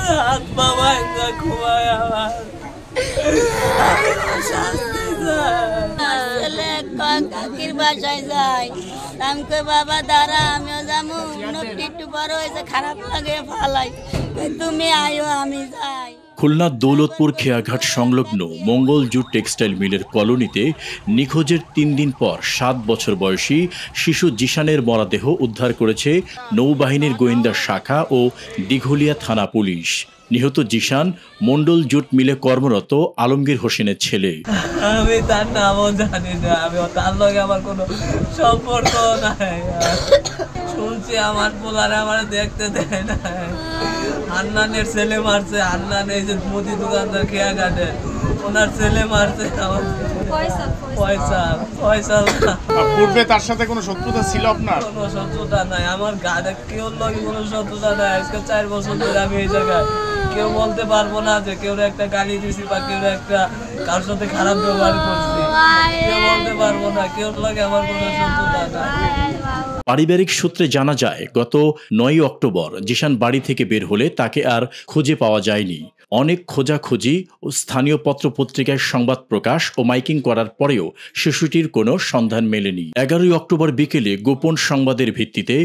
হাত পা ভাঙা ঘুমায় আমার শাস্তি ছেলে কাকির বাসায় যাই, আমি কই বাবা দাঁড়া আমিও যাবো, একটু বড় হয়েছে খারাপ লাগে ফালাই, তুমি আয়ো আমি যাই। খুলনার দৌলতপুর খেয়াঘাট সংলগ্ন মঙ্গল জুট টেক্সটাইল মিলের কলোনিতে নিখোঁজের ৩ দিন পর ৭ বছর বয়সী শিশু জিশানের মরদেহ উদ্ধার করেছে নৌবাহিনীর গোয়েন্দা শাখা ও দিঘলিয়া থানা পুলিশ। নিহত জিশান মন্ডল জুট মিলে কর্মরত আলমগীর হোসেনের ছেলে। আমি তার নামও জানি না, আমি তার লগে আমার কোনো সম্পর্ক নাই। শুনছি আমার পোলারে আমার দেখতে দেয় না। হান্নানের ছেলে মারছে, হান্নান এই যে মুদি দোকানদার খেয়াঘাটে, ওনার ছেলে মারছে আমার ফয়সাল। পূর্বে তার সাথে কোনো শত্রুতা ছিল আপনার? কোনো শত্রুতা নাই, আমার গাড়ে কেউ লগে কোনো শত্রুতা নাই। আজকে 4 বছর ধরে আমি এই জায়গায়, কেউ বলতে পারবো না যে কেউ একটা গালি দিছি বা কেউ একটা কারোর সাথে খারাপ ব্যবহার করছি, কেউ বলতে পারবো না, কেউ লগে আমার কোনো শত্রুতা নাই। পারিবারিক সূত্রে জানা যায়, গত 9 অক্টোবর জিশান বাড়ি থেকে বের হলে তাকে আর খুঁজে পাওয়া যায়নি। অনেক খোঁজাখুঁজি ও স্থানীয় পত্রপত্রিকায় সংবাদ প্রকাশ ও মাইকিং করার পরেও শিশুটির কোনো সন্ধান মেলেনি। 11 অক্টোবর বিকেলে গোপন সংবাদের ভিত্তিতে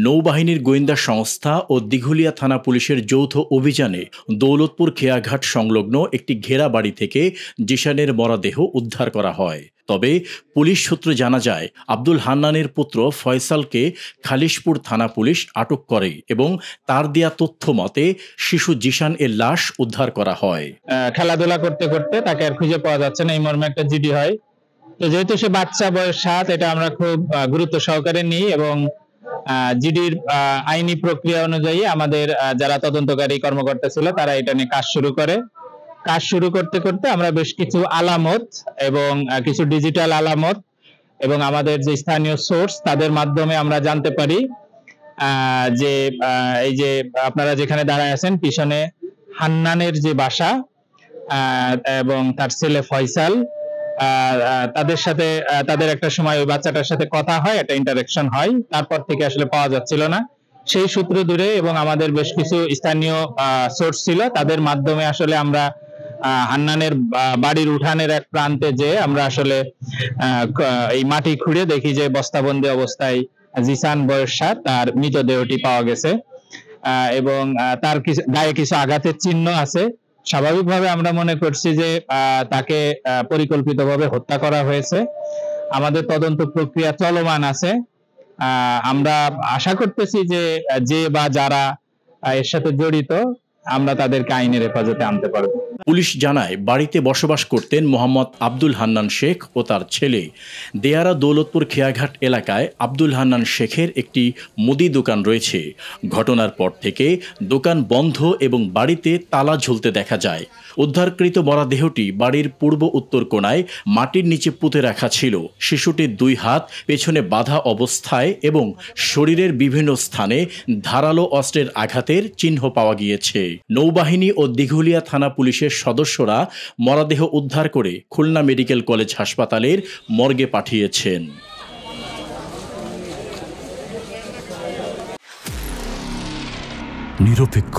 নৌবাহিনীর গোয়েন্দা সংস্থা ও দিঘলিয়া থানা পুলিশের যৌথ অভিযানে দৌলতপুর খেয়াঘাট সংলগ্ন একটি ঘেরা বাড়ি থেকে জিশানের মরদেহ উদ্ধার করা হয়। তবে পুলিশ সূত্রে জানা যায়, আব্দুল হান্নানের পুত্র ফয়সালকে খালিশপুর থানা পুলিশ আটক করে এবং তার দেয়া তথ্য মতে শিশু জিশান এর লাশ উদ্ধার করা হয়। খেলাধুলা করতে করতে তাকে আর খুঁজে পাওয়া যাচ্ছে না, এই মর্মে একটা জিডি হয়। তো যেহেতু সে বাচ্চা, বয়স 7, এটা আমরা খুব গুরুত্ব সহকারে নিই এবং জিডির আইনি প্রক্রিয়া অনুযায়ী আমাদের যারা তদন্তকারী কর্মকর্তা ছিল তারা এটা নিয়ে কাজ শুরু করে। কাজ শুরু করতে করতে আমরা বেশ কিছু আলামত এবং কিছু ডিজিটাল আলামত এবং আমাদের যে স্থানীয় সোর্স তাদের মাধ্যমে আমরা জানতে পারি যে এই যে আপনারা যেখানে দাঁড়ায় আছেন পিছনে হান্নানের যে বাসা এবং তার ছেলে ফয়সাল, তাদের সাথে তাদের একটা সময় ওই বাচ্চাটার সাথে কথা হয়, একটা ইন্টারাকশন হয়, তারপর থেকে আসলে পাওয়া যাচ্ছিল না। সেই সূত্র ধরে এবং আমাদের বেশ কিছু স্থানীয় সোর্স ছিল, তাদের মাধ্যমে আসলে আমরা হান্নানের বাড়ির উঠানের এক প্রান্তে যে আমরা আসলে এই মাটি খুঁড়ে দেখি যে বস্তাবন্দি অবস্থায় জিসান বয়স 7 তার মৃতদেহটি পাওয়া গেছে এবং তার গায়ে কিছু আঘাতের চিহ্ন আছে। স্বাভাবিকভাবে আমরা মনে করছি যে তাকে পরিকল্পিতভাবে হত্যা করা হয়েছে। আমাদের তদন্ত প্রক্রিয়া চলমান আছে। আমরা আশা করতেছি যে বা যারা এর সাথে জড়িত আমরা তাদেরকে আইনের হেফাজতে আনতে পারবো। পুলিশ জানায়, বাড়িতে বসবাস করতেন মোহাম্মদ আব্দুল হান্নান শেখ ও তার ছেলে। দেয়ারা দৌলতপুর খেয়াঘাট এলাকায় আব্দুল হান্নান শেখের একটি মুদি দোকান রয়েছে। ঘটনার পর থেকে দোকান বন্ধ এবং বাড়িতে তালা ঝুলতে দেখা যায়। উদ্ধারকৃত মরদেহটি বাড়ির পূর্ব উত্তর কোণায় মাটির নিচে পুঁতে রাখা ছিল। শিশুটির 2 হাত পেছনে বাঁধা অবস্থায় এবং শরীরের বিভিন্ন স্থানে ধারালো অস্ত্রের আঘাতের চিহ্ন পাওয়া গিয়েছে। নৌবাহিনী ও দিঘলিয়া থানা পুলিশের সদস্যরা মরদেহ উদ্ধার করে খুলনা মেডিকেল কলেজ হাসপাতালের মর্গে পাঠিয়েছেন। নিরপেক্ষ,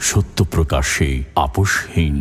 সত্য প্রকাশে আপোষহীন।